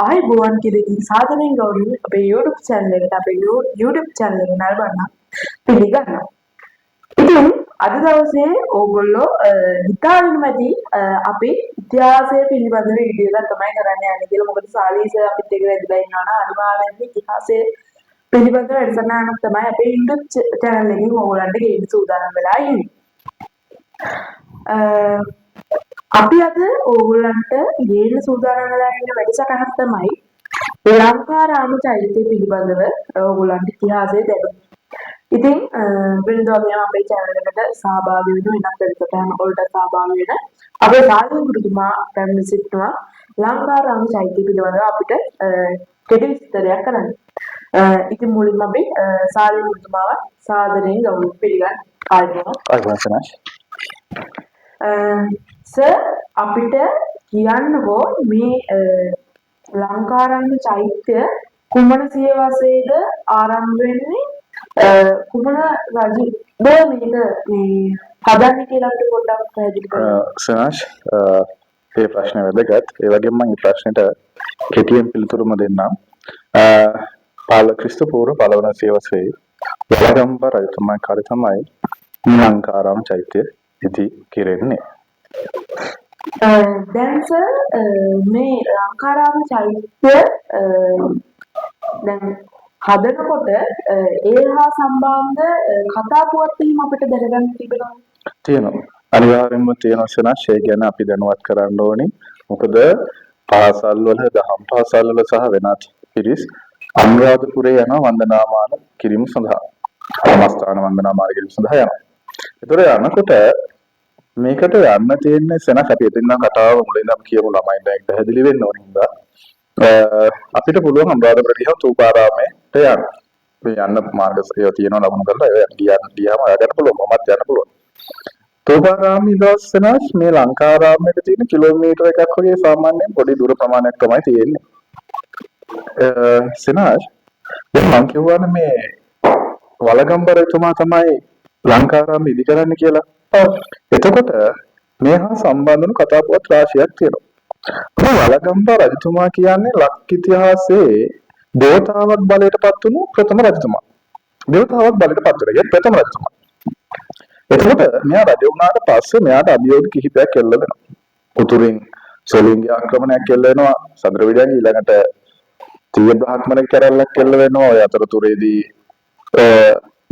ආයුබෝවන් කෙරෙහි සාදරයෙන් ගෞරවයෙන් අපේ YouTube channel එකට අපේ YouTube channel එක නරඹන්න පිළිගන්නවා. ඉතින් අද දවසේ ඕගොල්ලෝ හිතාගෙන ඇති අපි ඉතිහාසය පිළිබඳව වීඩියෝ එකක් තමයි කරන්න යන්නේ කියලා. මොකද සාලීස අපිත් එක්ක වැදලා ඉන්නවා නම් අනිවාර්යයෙන්ම ඉතිහාසය පිළිබඳව වැඩසටහනක් තමයි අපේ YouTube channel එකෙන් ඕගොල්ලන්ට ගේන්න සූදානම් වෙලා ඉන්නේ. අපි අද ඕගොල්ලන්ට ගේන්න සූදානම් වෙලා ඉන්න වැඩසටහනක් තමයි ලංකාරාම චෛත්‍ය පිළිබඳව ඕගොල්ලන්ට ඉතිහාසය දැනුම්. ඉතින් වෙනදාම අපේ channel එකට සහභාගී වෙන වෙනත් වැඩසටහන් වලට සහභාගී වෙන අපේ සාලිය ගුරුතුමා පැමිණ සිටිනවා ලංකාරාම චෛත්‍ය පිළිබඳව අපිට කෙටි විස්තරයක් කරන්න. ඉතින් මුලින්ම අපි සාලිය ගුරුතුමාව සාදරයෙන් ගෞරවයෙන් පිළිගන්නවා. සර් අපිට කියන්නකෝ මේ ලංකාරාම චෛත්‍ය කුමන සියවසේද ආරම්භ වෙන්නේ කුමන රජුද මේක හදන්නේ කියලා අපිට පොඩ්ඩක් පැහැදිලි කරන්න. සනාෂ් මේ ප්‍රශ්නේ වැදගත්. ඒ වගේම මම මේ ප්‍රශ්නෙට කෙටියෙන් පිළිතුරුම දෙන්නම්. ක්‍රිස්තු පූර්ව පළවන සියවසේ වළගම්බ රජතුමා කාලේ තමයි ලංකාරාම චෛත්‍ය ඉදි කෙරෙන්නේ. දැන් සර් මේ ලංකාරාම චෛත්‍ය දැන් හදනකොට ඒ හා සම්බන්ධ කතා පුවත් එහෙම අපිට දැනගන්න තිබෙනවා. තියෙනවා. අනිවාර්යයෙන්ම තියෙනවා සනාෂ්. ඒ ගැන අපි දැනුවත් කරන්න ඕනේ. මොකද පාසල් වල දහම් පාසල් වල සහ වෙනත් පිරිස් අනුරාධපුරේ යන වන්දනාමාන කිරීම සඳහා ආමස්ථාන වන්දනාමාන කිරීම සඳහා යනවා. ඒතර යනකොට මේකට යන්න තියෙන්නේ සනක් අපි එතන කතාව මුලින්ම කියමු ළමයින්ට ඒක පැහැදිලි වෙන්න ඕන හින්දා අපිට පුළුවන් අනුරාධපුර ගියහම තූපාරාමයට යන්න. මේ යන්න මාර්ගය තියෙනවා ලබන කරලා ඒ ගියාම ආගන්න පුළුවන් මමත් යන්න පුළුවන්. තූපාරාමයේ දවසනස් මේ ලංකාරාමයට තියෙන කිලෝමීටර එකක් වගේ සාමාන්‍යයෙන් පොඩි දුර ප්‍රමාණයක් තමයි තියෙන්නේ. සනස් දැන් මම කියවනේ මේ වළගම්බ රජතුමා තමයි ලංකාරාම ඉදි කරන්න කියලා. එතකොට මේ හා සම්බන්ධ වුණු කතා පුවත් රාශියක් තියෙනවා. වළගම්බ රජතුමා කියන්නේ ලක් ඉතිහාසයේ දේවතාවක් බලයට පත් වුණු ප්‍රථම රජතුමා. දේවතාවක් බලයට පත් වෙන ප්‍රථම රජතුමා. එතකොට මෙයා රජ වුණාට පස්සේ මෙයාට අභියෝග කිහිපයක් එල්ල වෙනවා. උතුරින් සොලින්ගේ ආක්‍රමණයක් එල්ල වෙනවා. සඳරවිඩයන් ඊළඟට තීය බ්‍රාහ්මණ කැරැල්ලක් එල්ල වෙනවා. ඔය අතරතුරේදී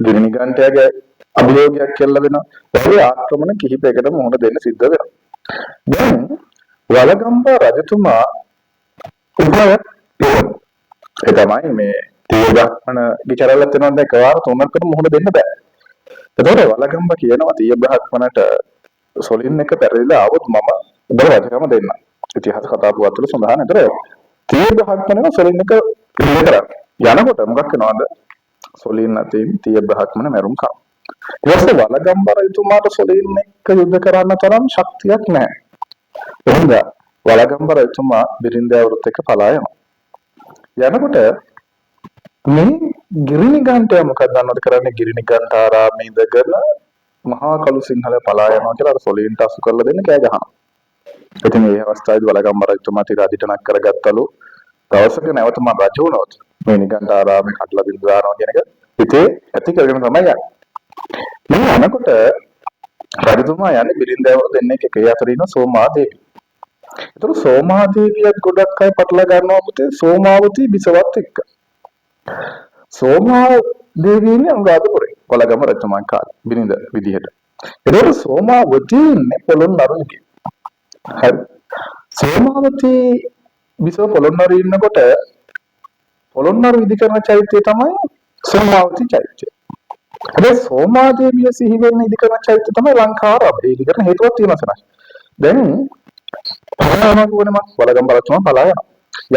ගිරිනිගන්ටයාගේ අභියෝගයක් එල්ල වෙනවා. ඒ ආක්‍රමණ කිහිපයකට මුහුණ දෙන්න සිද්ධ වෙනවා. දැන් වළගම්බ රජතුමා උභයක් ඒ තමයි මේ තීය බ්‍රාහ්මණ විචාරලත් වෙනවා දැන් එකවර තුනකට මුහුණ දෙන්න බෑ. එතකොට වළගම්බ කියනවා තීය බ්‍රාහ්මණට සොලින් එක පෙරලිලා ආවොත් මම උඹ රජකම දෙන්න. ඉතිහාස කතා පුවත් වල සඳහන්. ඒතර තීය බ්‍රාහ්මණව සොලින් එක ඉල්ල කරා. යනකොට මොකක් වෙනවද? සොලින් අතින් තීය බ්‍රාහ්මණ මැරුම් කා. ඊට පස්සේ වළගම්බ රජතුමාට සොලින් එක්ක යුද්ධ කරන්න තරම් ශක්තියක් නැහැ. එහෙනම් වළගම්බ රජතුමා බිරින්දෑවරුත් එක්ක පලා යනවා. යනකොට මේ ගිරිනිගන්ටය මොකක්ද දන්නවද කරන්නේ? ගිරිනිගන්ටාරාමේ ඉඳගෙන මහා කළු සිංහල පලා යනවා කියලා අර සොලින්ට අසු කරලා දෙන්න කෑ ගහනවා. ඉතින් මේ අවස්ථාවේදී වළගම්බ රජතුමා තිරාදිටනක් කරගත්තලු. දවසක නැවත මම රජ වුණොත් මේ නිගන්ටාරාමේ කඩලා බිඳ දානවා කියන එක හිතේ ඇති කරගෙන තමයි යන්නේ. මේ යනකොට රජතුමා යන්නේ බිරින්දෑවරු දෙන්නෙක් එක අතර ඉන්න සෝමාදේවි. ඒතර සෝමාදේවියත් ගොඩක් අය පටල ගන්නවා පුතේ සෝමාවතී බිසවත් එක්ක. සෝමාදේවියනේ අනුරාධපුරේ වළගම්බ රජතුමා කාලේ බිරිඳ විදිහට. ඒතර සෝමාවතී ඉන්නේ පොළොන්නරුවේ. හරි. සෝමාවතී බිසව පොළොන්නරු ඉන්නකොට පොළොන්නරු ඉදි කරන චෛත්‍යය තමයි සෝමාවතී චෛත්‍යය. හැබැයි සෝමාදේවිය සිහි වෙන්න ඉදි කරන චෛත්‍යය තමයි ලංකාරාම. ඒ ඉදි කරන හේතුවක් තියෙනවා සනස්. දැන් පලායනකෝනේ වළගම්බ රජතුමා පලා යනවා.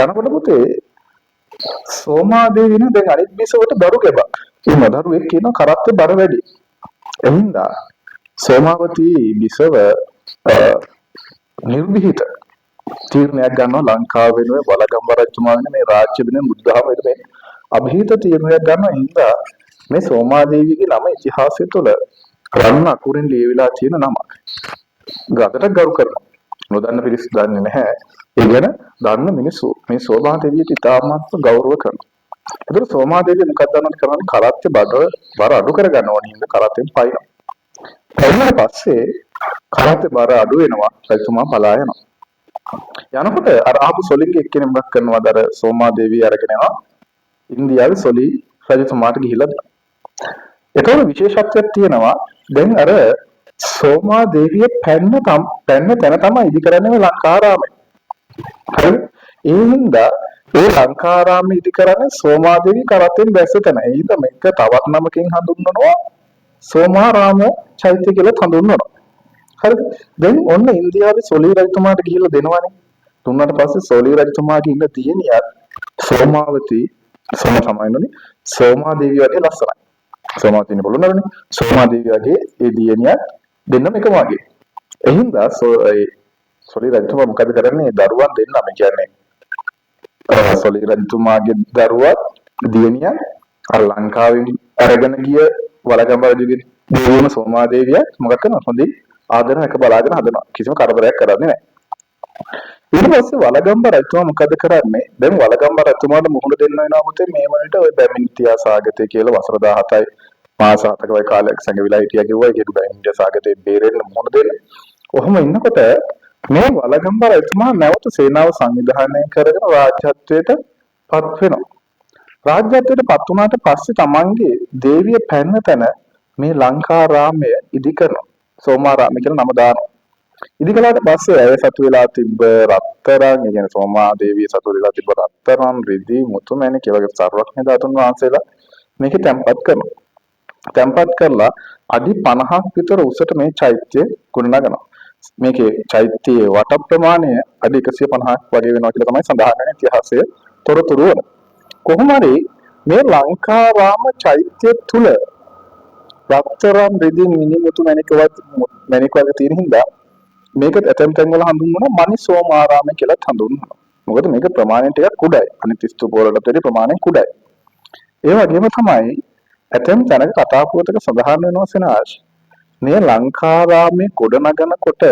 යනකොට පුතේ සෝමාදේවියනේ දැන් අනිත් බිසවට දරු ගැබක්. ඒ දරුවෙක් කියන කරත්තේ බර වැඩි. එහින්ද සෝමාවතී බිසව නිර්භීත තීරණයක් ගන්නවා ලංකාව වෙනුවෙන් වළගම්බ රජතුමා වෙන මේ රාජ්‍ය වෙනුවෙන් බුද්ධාගම වෙනුවෙන් અભීත තීරණයක් ගන්නවා. හින්දා මේ සෝමාදේවියගේ නම ඉතිහාසය තුළ රන් අකුරින් ලියවිලා තියෙන නමක්. ගතට ගරු කරනවා. නොදන්න පිරිස් දන්නේ නැහැ. ඒ ගැන දන්න මිනිස්සු මේ සෝමාදේවියට ඉතාමත් ගෞරව කරනවා. ඒතර සෝමාදේවිය මොකක්ද කරන්නේ? කරත්තේ බර අඩු කරගන්න ඕනේ හින්දා කරත්තෙන් පයින්නවා. පයින්නාට පස්සේ කරත්තේ බර අඩු වෙනවා. රජතුමා පලා යනවා. යනකොට අර ආපු සොලින්ගේ එක්කෙනෙක් මොකක් කරනවද? අර සෝමාදේවිය අරගෙන යනවා ඉන්දියාවේ සොලි රජතුමාට ගිහිල්ලා දෙනවා. ඒතකොට විශේෂත්වයක් තියෙනවා. දැන් අර සෝමාදේවිය පැන්න තැන තමයි ඉදි කරන්නේ ලංකාරාමය. හරිද? ඒ හින්දා ඒ ලංකාරාමයේ ඉදි කරන්නේ සෝමාදේවි කරත්තෙන් බැස්ස තැන. ඒ හින්දා මේක තවත් නමකින් හඳුන්වනවා සෝමාරාම චෛත්‍ය කියලා හඳුන්වනවා. හරිද? දැන් ඔන්න ඉන්දියාවේ සොලි රජතුමාට ගිහිල්ලා දෙනවනේ. දුන්නාට පස්සේ සොලි රජතුමාගේ ඉන්න දියණියත් සෝමාවති සමයිනෝනේ සෝමාදේවිය වගේ ලස්සනයි. සෝමාවතිනේ බලනවනේ. සෝමාදේවිය වගේ ඒ දියණියත් දෙන්නම එකම වගේ. ඒ හින්දා සොලි රජතුමා මොකද කරන්නේ? දරුවන් දෙන්නම කියන්නේ සොලි රජතුමාගේ දරුවත් දියණියත් අර ලංකාවෙන් අරගෙන ගිය වලගම්බ රජුගේ දෙවියන් සෝමාදේවිය මොකක් කරනවද? හොඳින් ආදරණයක බලාගෙන හදනවා. කිසිම කරදරයක් කරන්නේ නැහැ. ඊට පස්සේ වලගම්බ රජතුමා මොකද කරන්නේ? දැන් වලගම්බ රජතුමාට මුහුණ දෙන්න වෙනවා මොතේ මේ වලට ඔය බැමින් ඉතිහාසාගතය කියලා වසර 17යි මාස 7ක වගේ කාලයක් සංගවිලා හිටියා කිව්වා. ඒකේ බැමින් ඉතිහාසාගතේ බේරෙන්න මුහුණ දෙන්න. කොහොම ඉන්නකොට මේ වලගම්බ රජතුමා නැවත සේනාව සංවිධානය කරගෙන රාජ්‍යත්වයට පත් වෙනවා. රාජ්‍යත්වයට පත් වුණාට පස්සේ තමන්ගේ දේවිය පැන්න තැන මේ ලංකාරාමය ඉදි කරනවා. සෝමාරාමය කියලා නම දානවා. ඉදි කළාට පස්සේ ඇය සතු වෙලා තිබ්බ රත්තරන්, ඒ කියන්නේ සෝමාදේවිය සතු වෙලා තිබ්බ රත්තරන්, රිදී, මුතුමැණික් ඒ වගේ සර්වඥ ධාතුන් වහන්සේලා මේකේ තැන්පත් කරනවා. තැන්පත් කරලා අඩි 50ක් විතර උසට මේ චෛත්‍ය ගොඩනගනවා. මේකේ චෛත්‍යයේ වට ප්‍රමාණය අඩි 150ක් වගේ වෙනවා කියලා තමයි සඳහන් වෙන ඉතිහාසයේ තොරතුරු වල. කොහොම හරි මේ ලංකාරාම චෛත්‍ය තුල රත්තරන්, රිදී, මිනිමුතු මැණික් වගේ තියෙන හින්දා මේක ඇතැම් තැන්වල හඳුන්වනවා මණිසෝමාරාමය කියලා හඳුන්වනවා. මොකද මේක ප්‍රමාණයෙන් ටිකක් කුඩායි. අනිත් ස්තූප වලට වඩා ප්‍රමාණයෙන් කුඩායි. ඒ වගේම තමයි ඇතැම් තැනක කතා පුවතක සඳහන් වෙනවා සෙනාෂ් මේ ලංකාරාමයේ ගොඩනගනකොට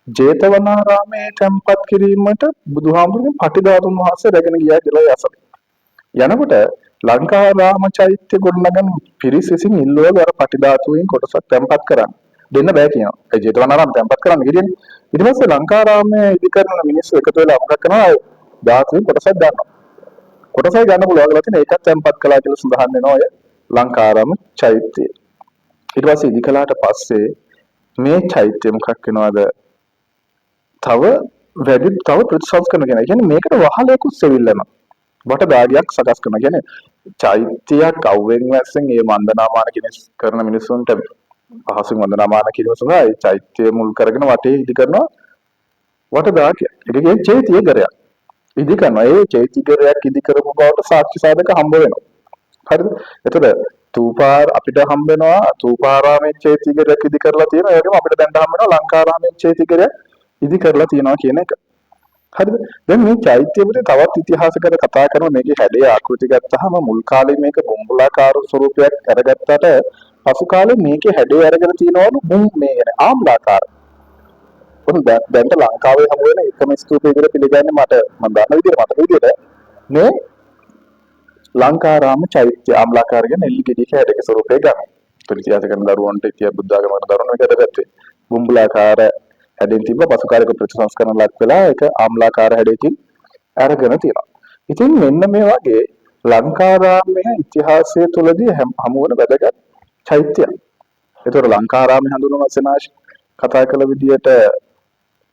ජේතවනාරාමයේ තැන්පත් කිරීමට බුදුහාමුදුරුවෝ පටිධාතුන් වහන්සේ රැගෙන ගියා කියලා යසල. යනකොට ලංකාරාම චෛත්‍ය ගොඩනගන පිරිස විසින් ඉල්ලුවා අර පටිධාතුන් කොටසක් තැන්පත් කරන්න. දෙන්න බෑ කියනවා. ඒ ජේතවනාරාම තැන්පත් කරන්න ගියනේ. ඊට පස්සේ ලංකාරාමයේ ඉදි කරන මිනිස්සු එකතු වෙලා අපක් කරනවා ධාතුන් කොටසක් ගන්නවා. කොටසයි ගන්න පුළුවන් කියලා තියෙන ඒකත් තැන්පත් කළා කියලා සඳහන් වෙනවා ඔය ලංකාරාම චෛත්‍යය. ඊට පස්සේ ඉදි කළාට පස්සේ මේ චෛත්‍ය මොකක් වෙනවද? තව ප්‍රතිසංස්කරණ කරනවා. කියන්නේ මේකට වහලයකුත් සෙවිල්ලනවා. වට දාගයක් සකස් කරනවා. කියන්නේ චෛත්‍යයක් අවුෙන් වැස්සෙන් ඒ වන්දනාමාන කරන මිනිස්සුන්ට පහසුවෙන් වන්දනාමාන කිරීම සඳහා ඒ චෛත්‍ය මුල් කරගෙන වටේ ඉදි කරනවා වට දාගයක්. ඒකේ චෛත්‍යගරයක් ඉදි කරනවා. ඒ චෛත්‍යගරයක් ඉදි කරපු බවට සාක්ෂි සාධක හම්බ වෙනවා. හරිද? එතකොට තූපාර අපිට හම්බ වෙනවා තූපාරාමයේ චෛත්‍යගරයක් ඉදි කරලා තියෙනවා. ඒ වගේම අපිට දැන් හම්බ වෙනවා ලංකාරාමයේ චෛත්‍යගරයක් ඉදි කරලා තියෙනවා කියන එක. හරිද? දැන් මේ චෛත්‍ය පිටේ තවත් ඉතිහාසකර කතා කරන මේකේ හැඩය ආකෘති ගත්තාම මුල් කාලේ මේක බොම්බුලාකාර ස්වරූපයක් අරගත්තට පසු කාලේ මේකේ හැඩය අරගෙන තියෙනවලු මේ කියන්නේ ආම්ලාකාර. මොකද දැන් ලංකාවේ හමු වෙන එකම ස්තූපයකට පිළිගන්නේ මම දන්න විදිහට මේ ලංකාරාම චෛත්‍ය ආම්ලාකාර කියන එල්ලි ගෙඩියක හැඩයක ස්වරූපය ගන්න. ඉතිහාස කරන දරුවන්ට ඉතිහාස බුද්ධාගමකට දරුවන්ට මේක දැක්කේ. බොම්බුලාකාර හැඩෙන් තිබ්බ පසු කාලයක ප්‍රතිසංස්කරණ ලක් වෙලා ඒක ආම්ලාකාර හැඩයකින් අරගෙන තියෙනවා. ඉතින් මෙන්න මේ වගේ ලංකාරාමයේ ඉතිහාසය තුළදී හමු වන වැදගත් චෛත්‍යයක්. ඒතකොට ලංකාරාමය හඳුන්වන සෙනාෂ් කතා කළ විදිහට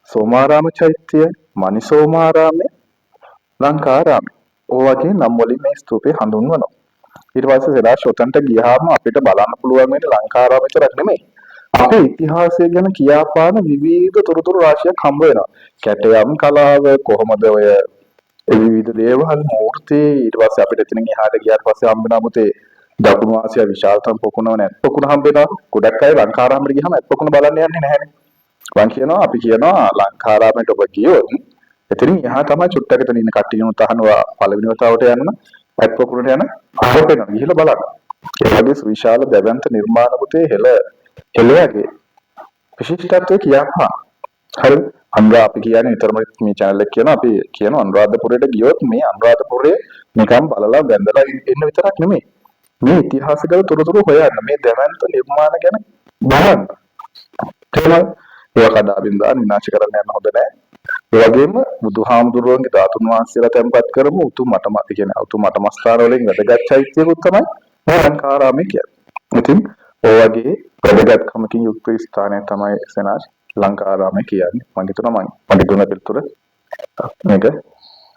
සෝමාරාම චෛත්‍ය, මණිසෝමාරාමය, ලංකාරාමය. ඔය වගේ නම් වලින් මේ ස්තූපේ හඳුන්වනවා. ඊට පස්සේ සෙනාෂ් ඔතනට ගියාම අපිට බලන්න පුළුවන් වෙන්නේ ලංකාරාම විතරක් නෙමෙයි. අපේ ඉතිහාසය ගැන කියාපාන විවිධ තොරතුරු රාශියක් හම්බ වෙනවා. කැටයම් කලාව කොහොමද ඔය විවිධ දේවල් මූර්ති ඊට පස්සේ අපිට එතනින් එහාට ගියාට පස්සේ හම්බ වෙනා මුතේ දකුණු ආසියාවේ විශාලතම පොකුණව නැත් පොකුණ හම්බ වෙනවා. ගොඩක් අය ලංකාරාමයට ගියාම ඇත් පොකුණ බලන්න යන්නේ නැහැනේ. අපි කියනවා ලංකාරාමයට ඔබ ගියොත් එතනින් එහා තමයි චුට්ටක් එතන ඉන්න කට්ටියනුත් අහනවා පළවෙනි වතාවට යන්න ඇත් පොකුණට යන ආරෝපණය ගිහිල්ලා බලන්න. ඒ වගේ සුවිශාල දැවැන්ත නිර්මාණ පුතේ හෙළයාගේ විශිෂ්ටත්වය කියපහා හරි අපි කියන්නේ නිතරම මේ channel එක කියන අපි කියන අනුරාධපුරයට ගියොත් මේ අනුරාධපුරයේ නිකම් බලලා වැඳලා එන්න විතරක් නෙමෙයි මේ ඉතිහාසගත තොරතුරු හොයන්න මේ දැවැන්ත නිර්මාණ ගැන බලන්න තේරෙනවද ඒවා කඩා බින්දා විනාශ කරන්න යන්න හොඳ නැහැ ඒ වගේම බුදුහාමුදුරුවන්ගේ ධාතුන් වහන්සේලා තැන්පත් කරමු උතුම් මටමස්ථාන වලින් වැදගත් චෛත්‍යකුත් තමයි මේ ලංකාරාමයේ කියන්නේ ඉතින් ඔය වගේ වැදගත්කමකින් යුක්ත ස්ථානය තමයි සෙනාජ් ලංකාරාමය කියන්නේ මම හිතනවා මගේ දුන්න පිළිතුර මේක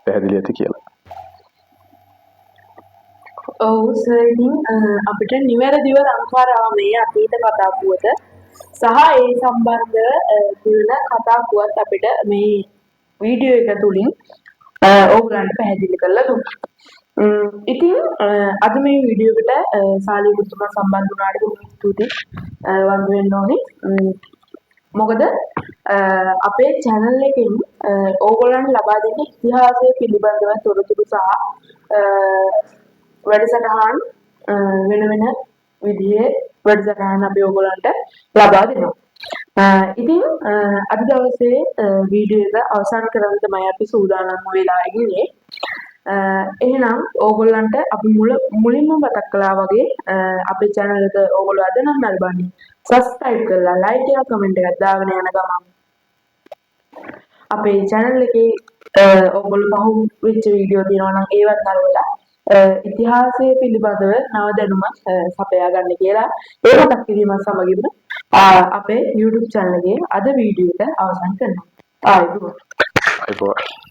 පැහැදිලි ඇති කියලා. ඔව් සර් ඉතින් අපිට නිවැරදිව ලංකාරාමයේ අතීත කතා පුවත සහ ඒ සම්බන්ධව තියෙන කතා පුවත් අපිට මේ වීඩියෝ එක තුලින් ඕගලන්ට පැහැදිලි කරලා දුන්නා. ඉතින් අද මේ වීඩියෝ එකට සාලි පුතුමා සම්බන්ධ වුණාට බොහොම ස්තුතියි වන්දු වෙන්න ඕනේ. මොකද අපේ channel එකෙන් ඕගොල්ලන්ට ලබා දෙන ඉතිහාසය පිළිබඳව තොරතුරු සහ වැඩසටහන් වෙන වෙන විදිහේ වැඩසටහන් අපි ඕගොල්ලන්ට ලබා දෙනවා. ඉතින් අද දවසේ වීඩියෝ එක අවසන් කරන්න තමයි අපි සූදානම් වෙලා ඉන්නේ. එහෙනම් ඕගොල්ලන්ට අපි මුලින්ම මතක් කළා වගේ අපේ channel එක ඕගොල්ලෝ අද නම් නරඹන්නේ subscribe කරලා like එකක් comment එකක් දාගෙන යන ගමන් අපේ channel එකේ ඕගොල්ලෝ පහු වෙච්ච වීඩියෝ තියෙනවා නම් ඒවත් නරඹලා ඉතිහාසය පිළිබඳව නව දැනුම සපයා ගන්න කියලා ඒ මතක් කිරීමත් සමගින්ම අපේ YouTube channel එකේ අද වීඩියෝ එක අවසන් කරනවා. ආයිබෝවන්.